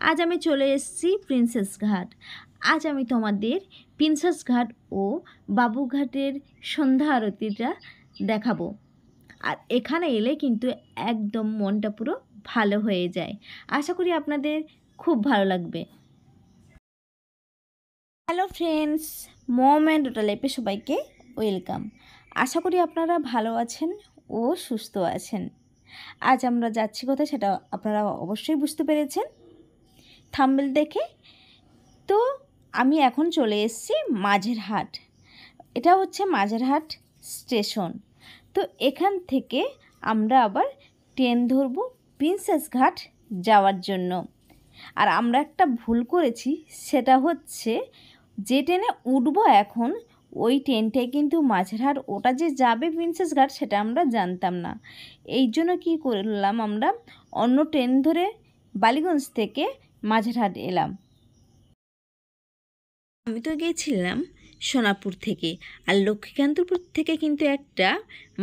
আজ আমি চলে এসেছি প্রিন্সেস ঘাট। আজ আমি তোমাদের প্রিন্সেস ঘাট ও বাবুঘাটের সন্ধ্যা আরতিটা দেখাবো। আর এখানে এলে কিন্তু একদম মনটা পুরো ভালো হয়ে যায়। আশা করি আপনাদের খুব ভালো লাগবে। Hello friends, mom and daughter লাইফে সবাইকে ওয়েলকাম। আশা করি আপনারা ভালো আছেন ও সুস্থ আছেন। আজ আমরা যাচ্ছি কোথায় সেটা আপনারা অবশ্যই বুঝতে পেরেছেন থাম্বনেল দেখে। তো আমি এখন চলে এসেছি মাঝেরহাট। এটা হচ্ছে মাঝেরহাট স্টেশন। তো এখান থেকে আমরা আবার ট্রেন ধরব প্রিন্সেস ঘাট যাওয়ার জন্য। আর আমরা একটা ভুল করেছি, সেটা হচ্ছে যে ট্রেনে উঠবো এখন ওই ট্রেনটাই কিন্তু মাঝেরহাট, ওটা যে যাবে প্রিন্সেস ঘাট সেটা আমরা জানতাম না। এই জন্য কী করলাম, আমরা অন্য ট্রেন ধরে বালিগঞ্জ থেকে মাঝেরহাট এলাম। আমি তো গিয়েছিলাম সোনাপুর থেকে, আর লক্ষ্মীকান্তপুর থেকে কিন্তু একটা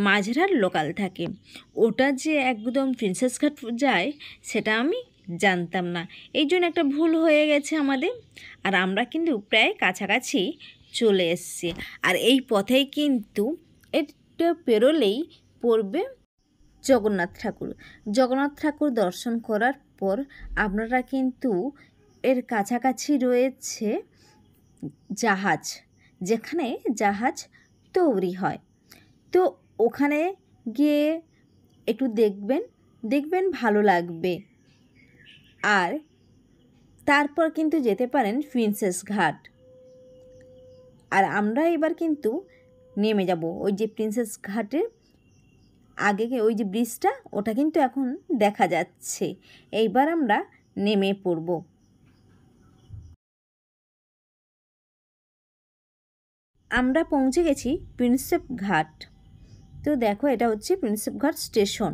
মাঝেরহাট লোকাল থাকে, ওটা যে একদম প্রিন্সেস ঘাট যায় সেটা আমি জানতাম না। এই জন্য একটা ভুল হয়ে গেছে আমাদের। আর আমরা কিন্তু প্রায় কাছাকাছি চলে এসেছি। আর এই পথেই কিন্তু এটা পেরোলেই পড়বে জগন্নাথ ঠাকুর। জগন্নাথ ঠাকুর দর্শন করার পর আপনারা কিন্তু এর কাছাকাছি রয়েছে জাহাজ, যেখানে জাহাজ তৈরি হয়। তো ওখানে গিয়ে একটু দেখবেন ভালো লাগবে। আর তারপর কিন্তু যেতে পারেন প্রিন্সেস ঘাট। আর আমরা এবার কিন্তু নেমে যাব ওই যে প্রিন্সেস ঘাটের আগে ওই যে ব্রিজটা, ওটা কিন্তু এখন দেখা যাচ্ছে। এইবার আমরা নেমে পড়ব। আমরা পৌঁছে গেছি প্রিন্সেপ ঘাট। তো দেখো, এটা হচ্ছে প্রিন্সেপ ঘাট স্টেশন।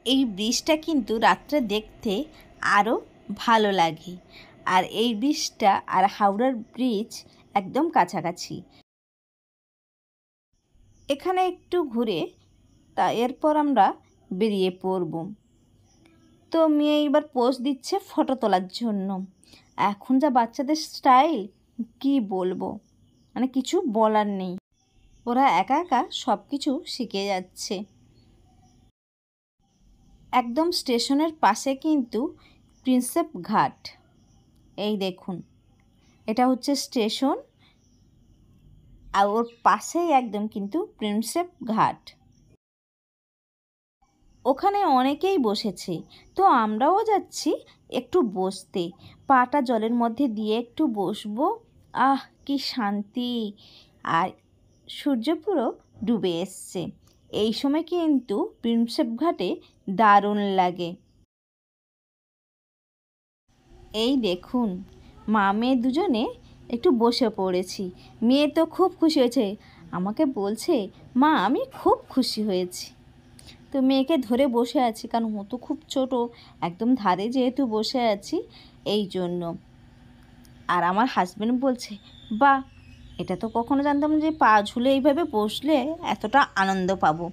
এই ব্রিজটা কিন্তু রাত্রে দেখতে আরও ভালো লাগে। আর এই ব্রিজটা আর হাওড়ার ব্রিজ একদম কাছাকাছি। এখানে একটু ঘুরে এরপর আমরা বেরিয়ে পড়ব। তো মেয়ে এবার পোজ দিচ্ছে ফটো তোলার জন্য। এখন যা বাচ্চাদের স্টাইল, কি বলবো, মানে কিছু বলার নেই। ওরা একা একা সব কিছু শিখে যাচ্ছে। একদম স্টেশনের পাশে কিন্তু প্রিন্সেপ ঘাট। এই দেখুন, এটা হচ্ছে স্টেশন, আর ওর পাশেই একদম কিন্তু প্রিন্সেপ ঘাট। ওখানে অনেকেই বসেছে, তো আমরাও যাচ্ছি একটু বসতে। পাটা জলের মধ্যে দিয়ে একটু বসবো। আহ, কি শান্তি! আর সূর্য পুরো ডুবে এসছে। এই সময় কিন্তু প্রিন্সেপ ঘাটে দারুণ লাগে। এই দেখুন, মা মেয়ে দুজনে একটু বসে পড়েছি। মেয়ে তো খুব খুশি হয়েছে, আমাকে বলছে, মা আমি খুব খুশি হয়েছি। তো মেয়েকে ধরে বসে আছি, কারণ ও তো খুব ছোট, একদম ধারে যেহেতু বসে আছি এই জন্য। আর আমার হাজব্যান্ড বলছে, বাহ, এটা তো কখনো জানতাম না যে পা ঝুলে এইভাবে বসলে এতটা আনন্দ পাবো।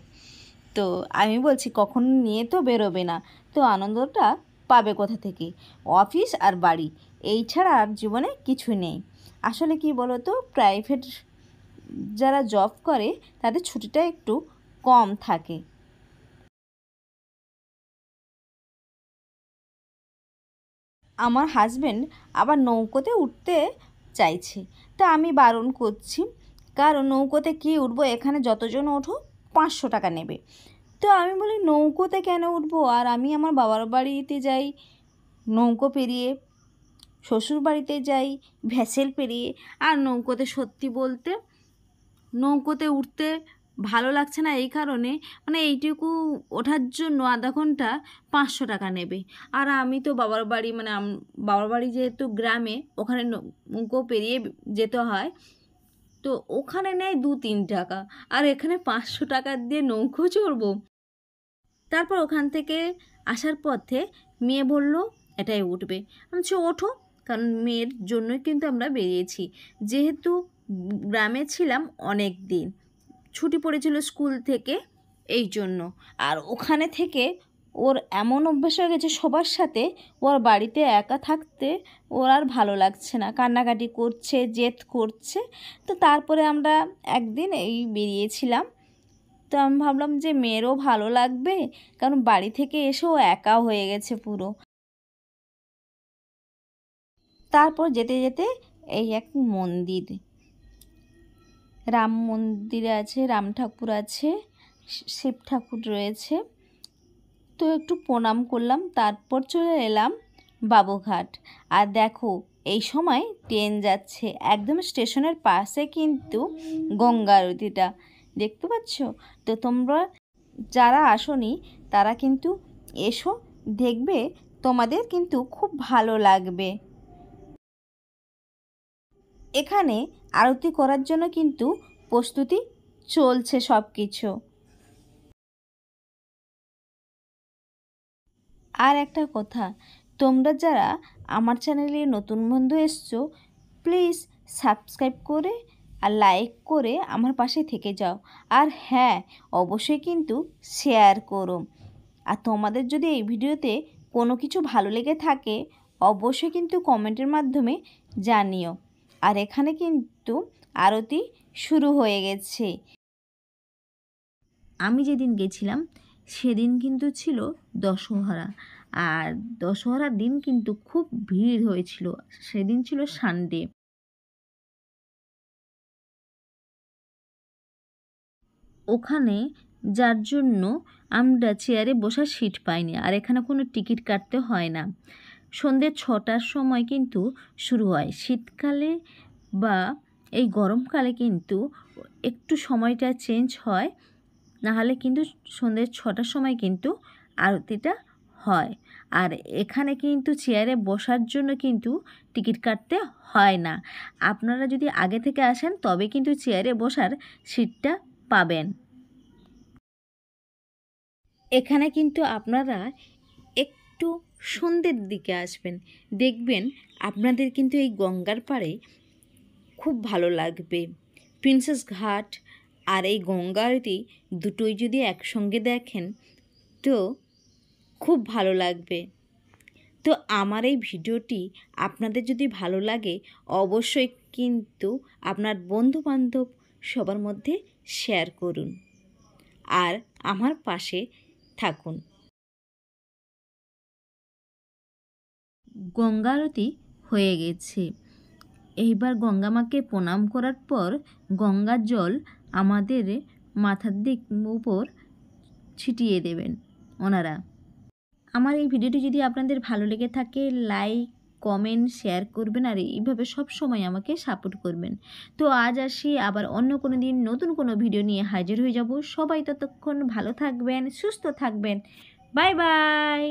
তো আমি বলছি, কখনো নিয়ে তো বেরোবে না, তো আনন্দটা পাবে কোথা থেকে? অফিস আর বাড়ি, এই ছাড়া আর জীবনে কিছু নেই। আসলে কি বলো তো, প্রাইভেট যারা জব করে তাদের ছুটিটা একটু কম থাকে। আমার হাজব্যান্ড আবার নৌকোতে উঠতে চাইছে, তা আমি বারণ করছি, কারণ নৌকোতে কি উঠবো, এখানে যতজন ওঠো 500 টাকা নেবে। তো আমি বলি, নৌকোতে কেন উঠবো? আর আমি আমার বাবার বাড়িতে যাই নৌকো পেরিয়ে, শ্বশুর বাড়িতে যাই ভ্যাসেল পেরিয়ে। আর নৌকোতে সত্যি বলতে নৌকোতে উঠতে ভালো লাগছে না, এই কারণে মানে এইটুকু ওঠার জন্য আধা ঘন্টা 500 টাকা নেবে। আর আমি তো বাবার বাড়ি, মানে বাবার বাড়ি যেহেতু গ্রামে, ওখানে নৌকো পেরিয়ে যেতে হয়, তো ওখানে নেয় 2-3 টাকা, আর এখানে 500 টাকা দিয়ে নৌকো চড়বো। তারপর ওখান থেকে আসার পথে মেয়ে বলল এটাই উঠবে। আমি বলছি ওঠো, কারণ মেয়ের জন্যই কিন্তু আমরা বেরিয়েছি। যেহেতু গ্রামে ছিলাম অনেক দিন, ছুটি পড়েছিল স্কুল থেকে, এই জন্য। আর ওখানে থেকে ওর এমন অভ্যাস হয়ে গেছে সবার সাথে, ওর বাড়িতে একা থাকতে ওর আর ভালো লাগছে না, কান্নাকাটি করছে, জেদ করছে। তো তারপরে আমরা একদিন এই বেরিয়েছিলাম। তো আমি ভাবলাম যে মেয়েরও ভালো লাগবে, কারণ বাড়ি থেকে এসেও একা হয়ে গেছে পুরো। তারপর যেতে যেতে এই এক মন্দির, রাম মন্দির আছে, রাম ঠাকুর আছে, শিব ঠাকুর রয়েছে। তো একটু প্রণাম করলাম, তারপর চলে এলাম বাবুঘাট। আর দেখো এই সময় ট্রেন যাচ্ছে, একদম স্টেশনের পাশে কিন্তু গঙ্গা আরতিটা দেখতে পাচ্ছ। তো তোমরা যারা আসোনি তারা কিন্তু এসো, দেখবে তোমাদের কিন্তু খুব ভালো লাগবে। এখানে আরতি করার জন্য কিন্তু প্রস্তুতি চলছে সব কিছু। আর একটা কথা, তোমরা যারা আমার চ্যানেলে নতুন বন্ধু এসছো, প্লিজ সাবস্ক্রাইব করে আর লাইক করে আমার পাশে থেকে যাও। আর হ্যাঁ, অবশ্যই কিন্তু শেয়ার করো। আর তোমাদের যদি এই ভিডিওতে কোনো কিছু ভালো লেগে থাকে, অবশ্যই কিন্তু কমেন্টের মাধ্যমে জানিও। আর এখানে কিন্তু আরতি শুরু হয়ে গেছে। আমি যেদিন গেছিলাম সেদিন কিন্তু ছিল দশহরা, আর দশহরার দিন কিন্তু খুব ভিড় হয়েছিল, সেদিন ছিল সানডে। ওখানে যার জন্য আমরা চেয়ারে বসার সিট পাইনি, আর এখানে কোনো টিকিট কাটতে হয় না। সন্ধ্যে 6টার সময় কিন্তু শুরু হয়। শীতকালে বা এই গরমকালে কিন্তু একটু সময়টা চেঞ্জ হয়, নাহলে কিন্তু সন্ধ্যে 6টার সময় কিন্তু আরতিটা হয়। আর এখানে কিন্তু চেয়ারে বসার জন্য কিন্তু টিকিট কাটতে হয় না। আপনারা যদি আগে থেকে আসেন তবে কিন্তু চেয়ারে বসার সিটটা পাবেন। এখানে কিন্তু আপনারা একটু সন্ধ্যের দিকে আসবেন, দেখবেন আপনাদের কিন্তু এই গঙ্গার পাড়ে খুব ভালো লাগবে। প্রিন্সেস ঘাট আর এই গঙ্গা আরতি দুটোই যদি একসঙ্গে দেখেন তো খুব ভালো লাগবে। তো আমার এই ভিডিওটি আপনাদের যদি ভালো লাগে, অবশ্যই কিন্তু আপনার বন্ধুবান্ধব সবার মধ্যে শেয়ার করুন আর আমার পাশে থাকুন। গঙ্গা আরতি হয়ে গেছে, এইবার গঙ্গা মাকে প্রণাম করার পর গঙ্গার জল আমাদের মাথার উপর ছিটিয়ে দেবেন ওনারা। আমার এই ভিডিওটি যদি আপনাদের ভালো লেগে থাকে, লাইক কমেন্ট শেয়ার করবেন, আর এইভাবে সব সময় আমাকে সাপোর্ট করবেন। তো আজ আসি, আবার অন্য কোনো দিন নতুন কোনো ভিডিও নিয়ে হাজির হয়ে যাব। সবাই ততক্ষণ ভালো থাকবেন, সুস্থ থাকবেন। Bye bye.